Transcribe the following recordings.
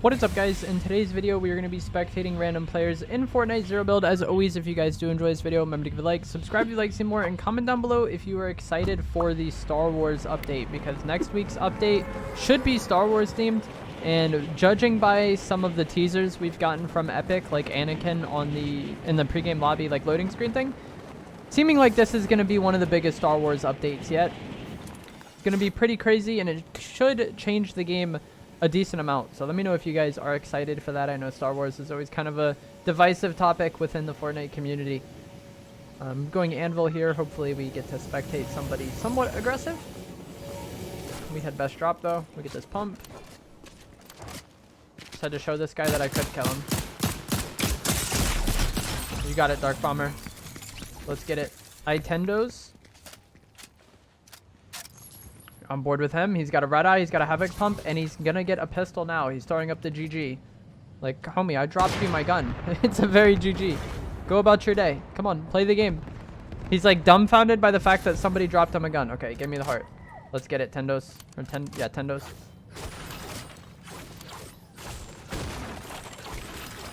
What is up, guys? In today's video we are going to be spectating random players in Fortnite Zero Build. As always, if you guys do enjoy this video, remember to give a like, subscribe if you like to see more, and comment down below if you are excited for the Star Wars update, because next week's update should be Star Wars themed. And judging by some of the teasers we've gotten from Epic, like Anakin in the pregame lobby like loading screen thing, seeming like this is going to be one of the biggest Star Wars updates yet. It's going to be pretty crazy, and it should change the game a decent amount. So let me know if you guys are excited for that. I know Star Wars is always kind of a divisive topic within the Fortnite community. I'm going Anvil here. Hopefully we get to spectate somebody somewhat aggressive. We had best drop though. We get this pump. Just had to show this guy that I could kill him. You got it, Dark Bomber. Let's get it. Tendos. On board with him. He's got a red eye, he's got a havoc pump, and he's gonna get a pistol now. He's throwing up the GG. Like, homie, I dropped you my gun. It's a very GG. Go about your day. Come on, play the game. He's like dumbfounded by the fact that somebody dropped him a gun. Okay, give me the heart. Let's get it, Tendos. Or Tendos.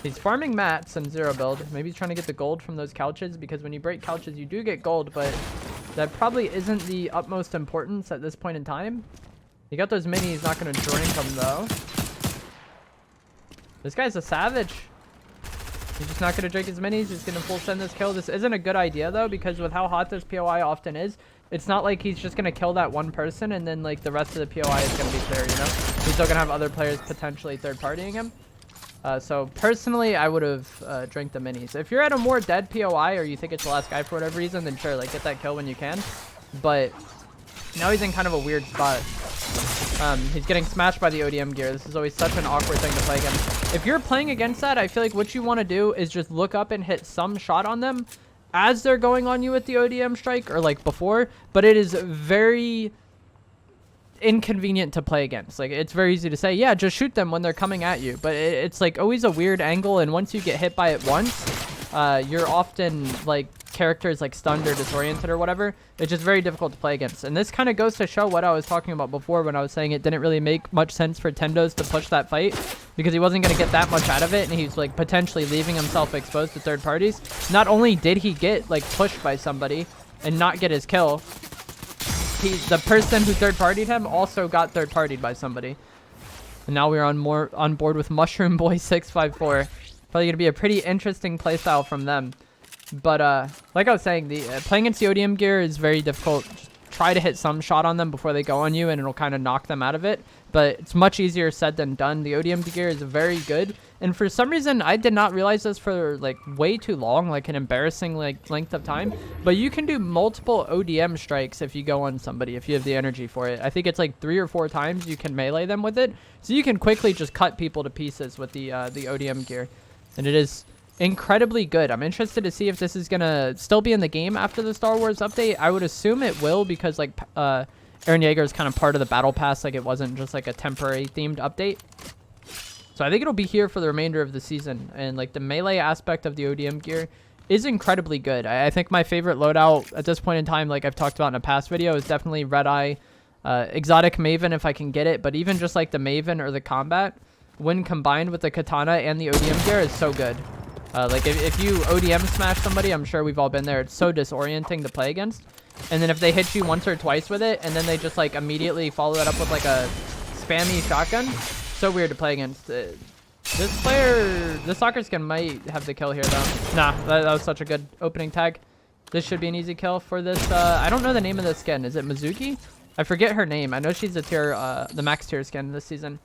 He's farming mats in Zero Build. Maybe he's trying to get the gold from those couches, because when you break couches, you do get gold, but that probably isn't the utmost importance at this point in time. You got those minis, he's not going to drink them though. This guy's a savage. He's just not going to drink his minis. He's going to full send this kill. This isn't a good idea though, because with how hot this POI often is, it's not like he's just going to kill that one person and then like the rest of the POI is going to be clear, you know? He's still going to have other players potentially third partying him. So personally, I would have drank the minis. If you're at a more dead POI or you think it's the last guy for whatever reason, then sure, like get that kill when you can. But now he's in kind of a weird spot. He's getting smashed by the ODM gear. This is always such an awkward thing to play against. If you're playing against that, I feel like what you want to do is just look up and hit some shot on them as they're going on you with the ODM strike, or like before. But it is very inconvenient to play against. Like, it's very easy to say, yeah, just shoot them when they're coming at you, but it's like always a weird angle, and once you get hit by it once, you're often like characters like stunned or disoriented or whatever. It's just very difficult to play against, and this kind of goes to show what I was talking about before when I was saying it didn't really make much sense for Tendos to push that fight, because he wasn't going to get that much out of it, and he's like potentially leaving himself exposed to third parties. Not only did he get like pushed by somebody and not get his kill, the person who third-partied him also got third-partied by somebody. And now we're on board with Mushroom Boy 654. Probably gonna be a pretty interesting playstyle from them. But like I was saying, the playing against the ODM gear is very difficult. Just try to hit some shot on them before they go on you, and it'll kind of knock them out of it. But it's much easier said than done. The ODM gear is very good, and for some reason I did not realize this for like way too long, like an embarrassing like length of time. But you can do multiple ODM strikes if you go on somebody, if you have the energy for it. I think it's like 3 or 4 times you can melee them with it, so you can quickly just cut people to pieces with the ODM gear, and it is incredibly good. I'm interested to see if this is gonna still be in the game after the Star Wars update. I would assume it will, because like Eren Yeager is kind of part of the battle pass. Like, it wasn't just like a temporary themed update. So I think it'll be here for the remainder of the season. And like the melee aspect of the ODM gear is incredibly good. I think my favorite loadout at this point in time, like I've talked about in a past video, is definitely Red Eye, Exotic Maven if I can get it. But even just like the Maven or the Combat, when combined with the Katana and the ODM gear, is so good. Like if you ODM smash somebody, I'm sure we've all been there, it's so disorienting to play against. And then if they hit you once or twice with it, and then they just like immediately follow that up with like a spammy shotgun, so weird to play against. This player, the soccer skin might have the kill here though. Nah, that was such a good opening tag. This should be an easy kill for this. I don't know the name of this skin. Is it Mizuki? I forget her name. I know she's the max tier skin this season.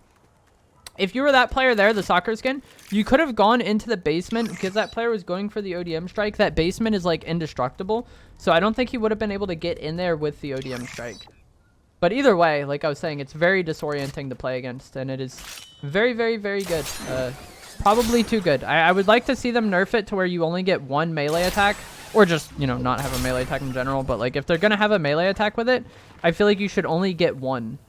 If you were that player there, the soccer skin, you could have gone into the basement, because that player was going for the ODM strike. That basement is like indestructible, so I don't think he would have been able to get in there with the ODM strike. But either way, like I was saying, it's very disorienting to play against, and it is very, very, very good. Probably too good. I would like to see them nerf it to where you only get 1 melee attack, or just, you know, not have a melee attack in general. But like if they're gonna have a melee attack with it, I feel like you should only get 1.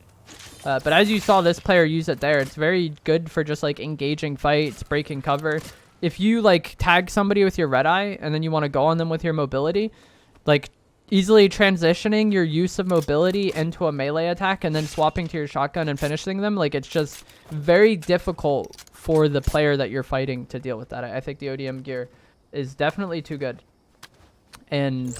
But as you saw this player use it there, it's very good for just like engaging fights, breaking cover. If you like tag somebody with your red eye and then you want to go on them with your mobility, like easily transitioning your use of mobility into a melee attack and then swapping to your shotgun and finishing them. Like, it's just very difficult for the player that you're fighting to deal with that. I think the ODM gear is definitely too good. And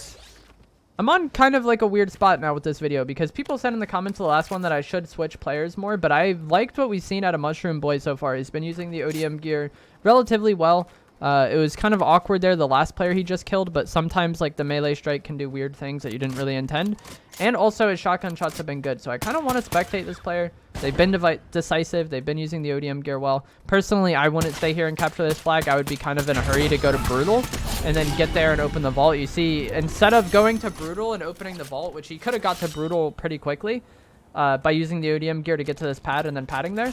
I'm on kind of like a weird spot now with this video because people said in the comments of the last one that I should switch players more, but I liked what we've seen out of Mushroom Boy so far. He's been using the ODM gear relatively well. It was kind of awkward there, the last player he just killed, but sometimes like the melee strike can do weird things that you didn't really intend. And also his shotgun shots have been good, so I kind of want to spectate this player. They've been decisive. They've been using the ODM gear well. Personally, I wouldn't stay here and capture this flag. I would be kind of in a hurry to go to Brutal and then get there and open the vault. You see, instead of going to Brutal and opening the vault, which he could have got to Brutal pretty quickly by using the ODM gear to get to this pad and then padding there.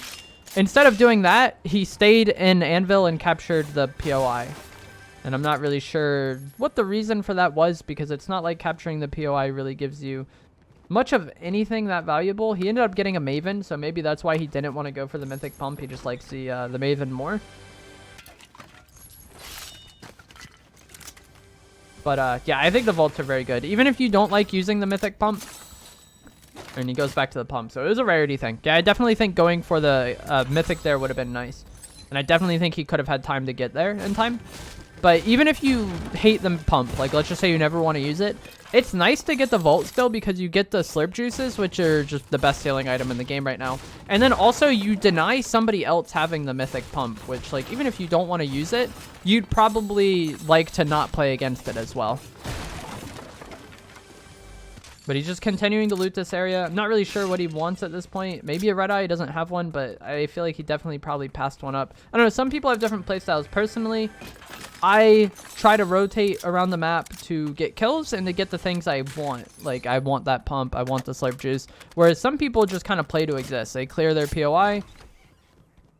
Instead of doing that, he stayed in Anvil and captured the POI. And I'm not really sure what the reason for that was, because it's not like capturing the POI really gives you much of anything that valuable. He ended up getting a Maven, so maybe that's why he didn't want to go for the Mythic Pump. He just likes the Maven more. But yeah, I think the vaults are very good. Even if you don't like using the Mythic Pump. And he goes back to the pump. So it was a rarity thing. Yeah, I definitely think going for the Mythic there would have been nice. And I definitely think he could have had time to get there in time. But even if you hate the pump, like let's just say you never want to use it, it's nice to get the vault still because you get the slurp juices, which are just the best selling item in the game right now. And then also you deny somebody else having the Mythic Pump, which like even if you don't want to use it, you'd probably like to not play against it as well. But he's just continuing to loot this area. I'm not really sure what he wants at this point. Maybe a red eye. He doesn't have one, but I feel like he definitely probably passed one up. I don't know. Some people have different playstyles. Personally, I try to rotate around the map to get kills and to get the things I want. Like, I want that pump. I want the slurp juice. Whereas some people just kind of play to exist. They clear their POI.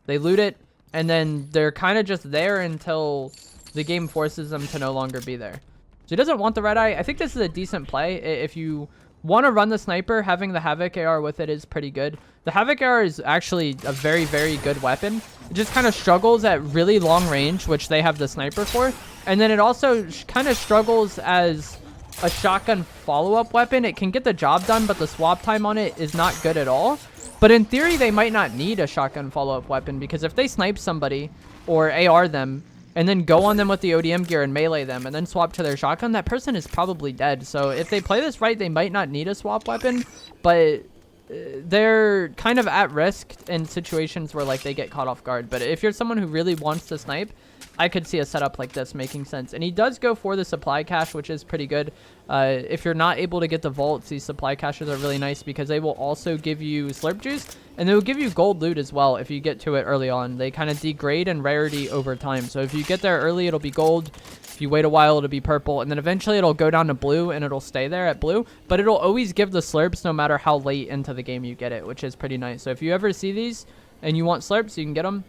They loot it. And then they're kind of just there until the game forces them to no longer be there. So he doesn't want the red eye. I think this is a decent play. If you want to run the sniper, having the Havoc AR with it is pretty good. The Havoc AR is actually a very, very good weapon. It just kind of struggles at really long range, which they have the sniper for. And then it also kind of struggles as a shotgun follow-up weapon. It can get the job done, but the swap time on it is not good at all. But in theory, they might not need a shotgun follow-up weapon because if they snipe somebody or AR them, and then go on them with the ODM gear and melee them, and then swap to their shotgun, that person is probably dead. So if they play this right, they might not need a swap weapon, but they're kind of at risk in situations where like they get caught off guard. But if you're someone who really wants to snipe, I could see a setup like this making sense. And he does go for the supply cache, which is pretty good. If you're not able to get the vaults, these supply caches are really nice because they will also give you slurp juice, and they will give you gold loot as well if you get to it early on. They kind of degrade in rarity over time. So if you get there early, it'll be gold. If you wait a while, it'll be purple, and then eventually it'll go down to blue, and it'll stay there at blue. But it'll always give the slurps no matter how late into the game you get it, which is pretty nice. So if you ever see these and you want slurps, you can get them.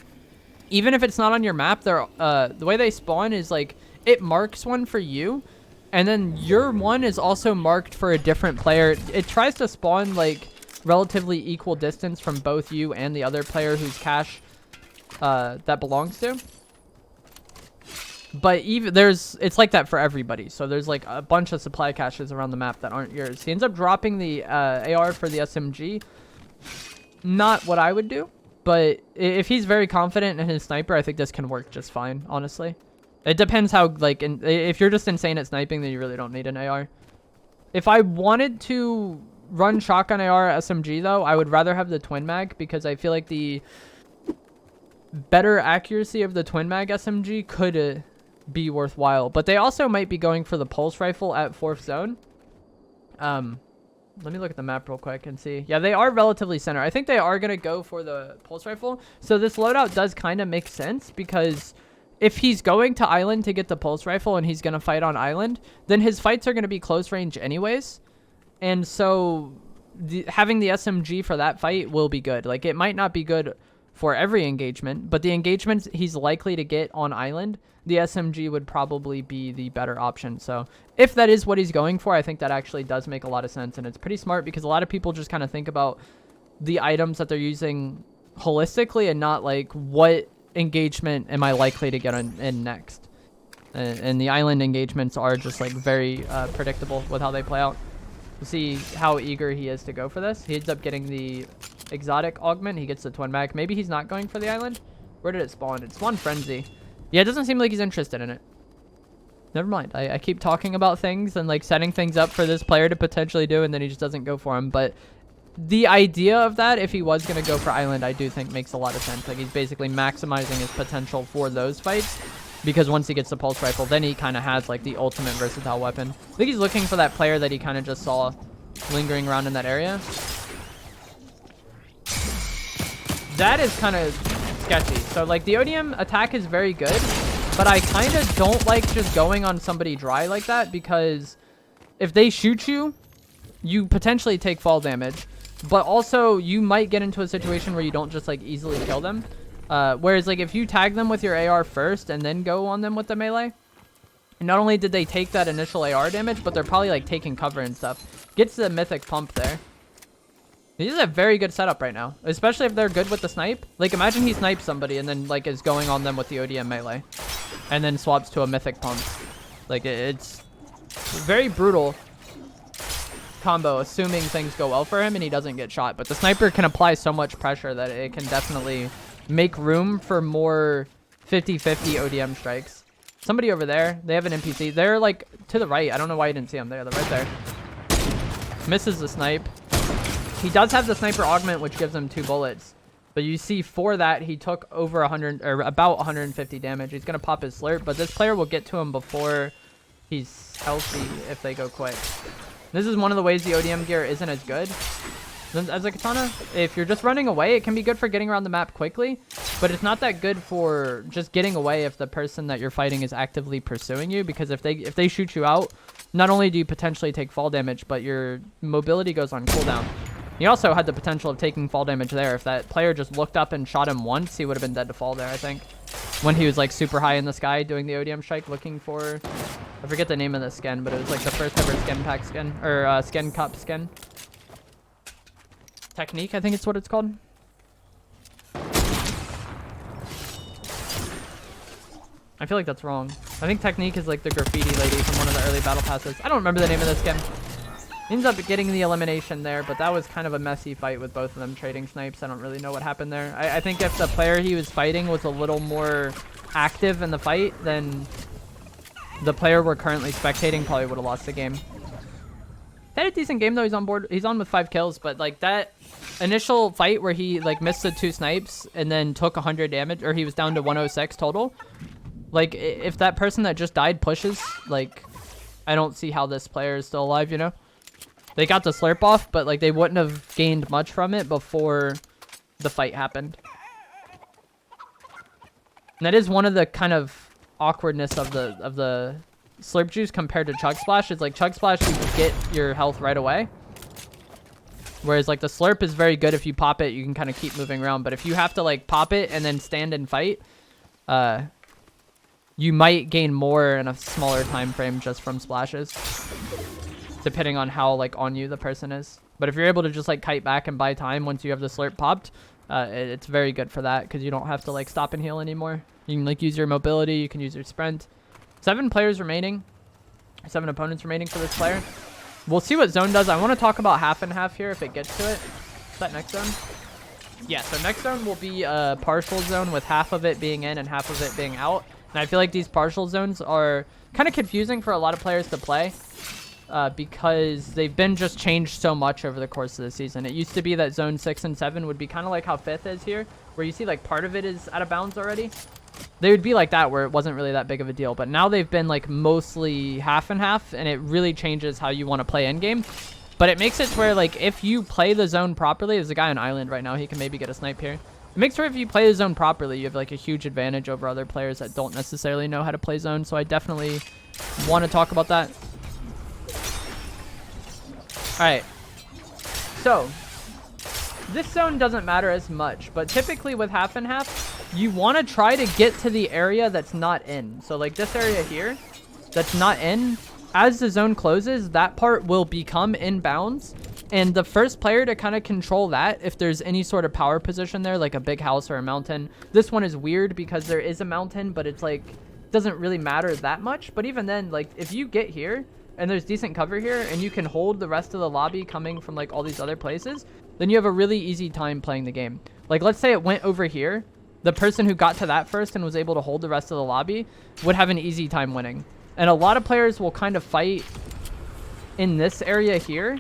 Even if it's not on your map, they're the way they spawn is like it marks one for you, and then your one is also marked for a different player. It tries to spawn like relatively equal distance from both you and the other player whose cache that belongs to. But even it's like that for everybody. So there's like a bunch of supply caches around the map that aren't yours. He ends up dropping the AR for the SMG. Not what I would do. But if he's very confident in his sniper, I think this can work just fine, honestly. It depends how, like, if you're just insane at sniping, then you really don't need an AR. If I wanted to run shotgun AR SMG, though, I would rather have the twin mag because I feel like the better accuracy of the twin mag SMG could be worthwhile. But they also might be going for the pulse rifle at 4th zone. Let me look at the map real quick and see. Yeah, they are relatively center. I think they are going to go for the pulse rifle. So this loadout does kind of make sense because if he's going to island to get the pulse rifle and he's going to fight on island, then his fights are going to be close range anyways. And so having the SMG for that fight will be good. Like, it might not be good for every engagement, but the engagements he's likely to get on island, the SMG would probably be the better option. So if that is what he's going for, I think that actually does make a lot of sense. And it's pretty smart because a lot of people just kind of think about the items that they're using holistically and not like what engagement am I likely to get in next. And the island engagements are just like very predictable with how they play out. You see how eager he is to go for this. He ends up getting the exotic augment. He gets the twin mag. Maybe he's not going for the island. Where did it spawn? It spawned frenzy. Yeah, it doesn't seem like he's interested in it. Never mind. I keep talking about things and like setting things up for this player to potentially do, and then he just doesn't go for him. But the idea of that, if he was going to go for island, I do think makes a lot of sense. Like, he's basically maximizing his potential for those fights, because once he gets the pulse rifle, then he kind of has like the ultimate versatile weapon. I think he's looking for that player that he kind of just saw lingering around in that area. That is kind of sketchy. So like the ODM attack is very good, but I kind of don't like just going on somebody dry like that, because if they shoot you, you potentially take fall damage, but also you might get into a situation where you don't just like easily kill them. Whereas like if you tag them with your AR first and then go on them with the melee, not only did they take that initial AR damage, but they're probably like taking cover and stuff. Gets the mythic pump there. This is a very good setup right now, especially if they're good with the snipe. Like, imagine he snipes somebody and then like is going on them with the ODM melee and then swaps to a mythic pump. Like, it's very brutal combo, assuming things go well for him and he doesn't get shot. But the sniper can apply so much pressure that it can definitely make room for more 50-50 ODM strikes. Somebody over there, they have an NPC. They're like to the right. I don't know why you didn't see them there. They're right there. Misses the snipe. He does have the sniper augment, which gives him 2 bullets. But you see for that, he took over 100 or about 150 damage. He's going to pop his slurp, but this player will get to him before he's healthy if they go quick. This is one of the ways the ODM gear isn't as good as a katana. If you're just running away, it can be good for getting around the map quickly, but it's not that good for just getting away if the person that you're fighting is actively pursuing you, because if they shoot you out, not only do you potentially take fall damage, but your mobility goes on cooldown. He also had the potential of taking fall damage there. If that player just looked up and shot him once, he would have been dead to fall there, I think. When he was like super high in the sky doing the ODM strike, looking for, I forget the name of the skin, but it was like the first ever skin pack skin, or skin cup skin. Technique, I think it's what it's called. I feel like that's wrong. I think Technique is like the graffiti lady from one of the early battle passes. I don't remember the name of this skin. Ends up getting the elimination there, but that was kind of a messy fight with both of them trading snipes. I don't really know what happened there. I think if the player he was fighting was a little more active in the fight, then the player we're currently spectating probably would have lost the game. Had a decent game though. He's on board. He's on with 5 kills, but like that initial fight where he like missed the 2 snipes and then took 100 damage, or he was down to 106 total. Like, if that person that just died pushes, like, I don't see how this player is still alive, you know? They got the slurp off, but like they wouldn't have gained much from it before the fight happened. And that is one of the kind of awkwardness of the slurp juice compared to chug splash. Is like chug splash, you get your health right away, whereas like the slurp is very good. If you pop it, you can kind of keep moving around. But if you have to like pop it and then stand and fight, you might gain more in a smaller time frame just from splashes, depending on how like on you the person is. But if you're able to just like kite back and buy time once you have the slurp popped, it's very good for that, because you don't have to like stop and heal anymore. You can like use your mobility, you can use your sprint. 7 players remaining, 7 opponents remaining for this player. We'll see what zone does. I want to talk about half and half here if it gets to it. Is that next zone? Yeah, so next zone will be a partial zone with half of it being in and half of it being out. And I feel like these partial zones are kind of confusing for a lot of players to play. Because they've been just changed so much over the course of the season. It used to be that zone 6 and 7 would be kind of like how 5th is here, where you see like part of it is out of bounds already. They would be like that, where it wasn't really that big of a deal. But now they've been like mostly half and half, and it really changes how you want to play endgame. But it makes it to where like if you play the zone properly, there's a guy on island right now, he can maybe get a snipe here. It makes sure if you play the zone properly, you have like a huge advantage over other players that don't necessarily know how to play zone. So I definitely want to talk about that. Alright, so this zone doesn't matter as much, but typically with half and half, you want to try to get to the area that's not in. So like this area here, that's not in, as the zone closes, that part will become inbounds. And the first player to kind of control that, if there's any sort of power position there, like a big house or a mountain. This one is weird because there is a mountain, but it's like doesn't really matter that much. But even then, like, if you get here and there's decent cover here and you can hold the rest of the lobby coming from like all these other places, then you have a really easy time playing the game. Like, let's say it went over here. The person who got to that first and was able to hold the rest of the lobby would have an easy time winning. And a lot of players will kind of fight in this area here,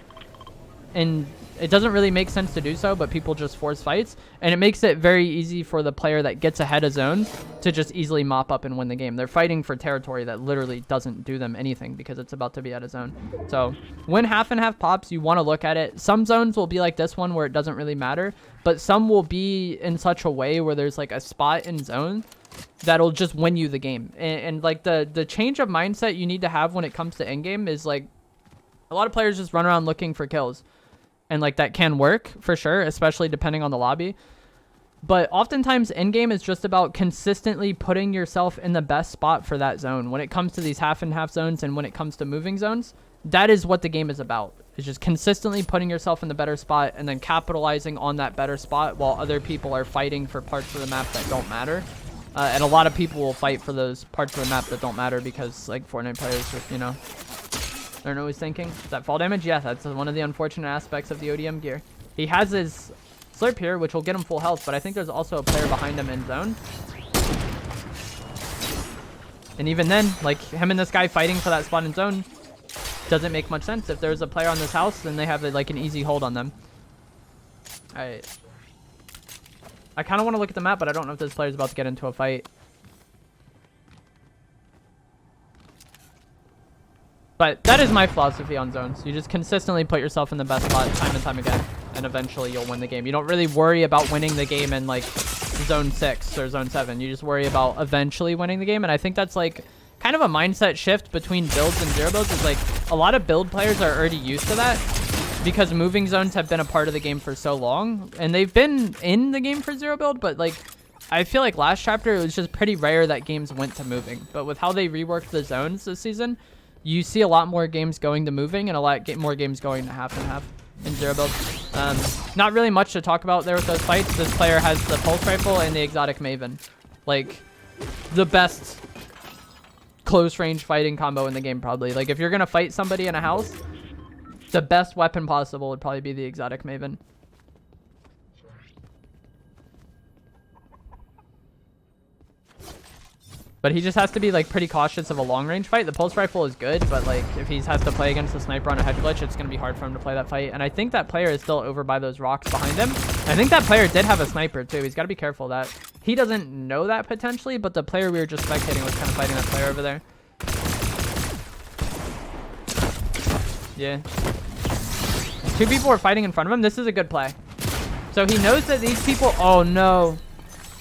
and it doesn't really make sense to do so, but people just force fights, and it makes it very easy for the player that gets ahead of zone to just easily mop up and win the game. They're fighting for territory that literally doesn't do them anything because it's about to be out of zone. So when half and half pops, you want to look at it. Some zones will be like this one where it doesn't really matter, but some will be in such a way where there's like a spot in zone that'll just win you the game. And like the change of mindset you need to have when it comes to endgame is like, a lot of players just run around looking for kills. And like that can work for sure, especially depending on the lobby. But oftentimes endgame is just about consistently putting yourself in the best spot for that zone. When it comes to these half and half zones and when it comes to moving zones, that is what the game is about. It's just consistently putting yourself in the better spot and then capitalizing on that better spot while other people are fighting for parts of the map that don't matter. And a lot of people will fight for those parts of the map that don't matter because like Fortnite players are, you know, aren't always thinking. Is that fall damage? Yeah, that's one of the unfortunate aspects of the ODM gear. He has his slurp here, which will get him full health, but I think there's also a player behind him in zone. And even then, like, him and this guy fighting for that spot in zone doesn't make much sense. If there's a player on this house, then they have, like, an easy hold on them. I kind of want to look at the map, but I don't know if this player's about to get into a fight. But that is my philosophy on zones. You just consistently put yourself in the best spot time and time again, and eventually you'll win the game. You don't really worry about winning the game in like zone 6 or zone 7. You just worry about eventually winning the game, and I think that's like kind of a mindset shift between builds and zero builds. Is like a lot of build players are already used to that because moving zones have been a part of the game for so long, and they've been in the game for zero build, but like I feel like last chapter it was just pretty rare that games went to moving. But with how they reworked the zones this season, you see a lot more games going to moving and a lot more games going to half and half in zero build. Not really much to talk about there with those fights. This player has the pulse rifle and the exotic maven, like the best close range fighting combo in the game probably. Like if you're gonna fight somebody in a house, the best weapon possible would probably be the exotic maven. But he just has to be like pretty cautious of a long range fight. The pulse rifle is good, but like if he has to play against a sniper on a head glitch, it's going to be hard for him to play that fight. And I think that player is still over by those rocks behind him. I think that player did have a sniper too. He's got to be careful of that. He doesn't know that potentially, but the player we were just spectating was kind of fighting that player over there. Yeah. 2 people were fighting in front of him. This is a good play. So he knows that these people... Oh no.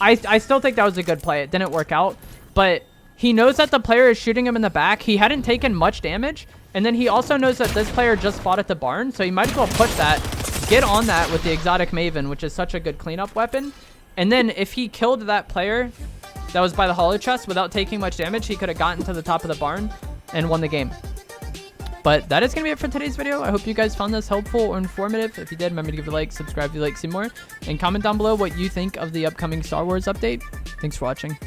I still think that was a good play. It didn't work out. But he knows that the player is shooting him in the back. He hadn't taken much damage. And then he also knows that this player just fought at the barn. So he might as well push that, get on that with the exotic maven, which is such a good cleanup weapon. And then if he killed that player that was by the hollow chest without taking much damage, he could have gotten to the top of the barn and won the game. But that is going to be it for today's video. I hope you guys found this helpful or informative. If you did, remember to give it a like, subscribe if you'd like to see more, and comment down below what you think of the upcoming Star Wars update. Thanks for watching.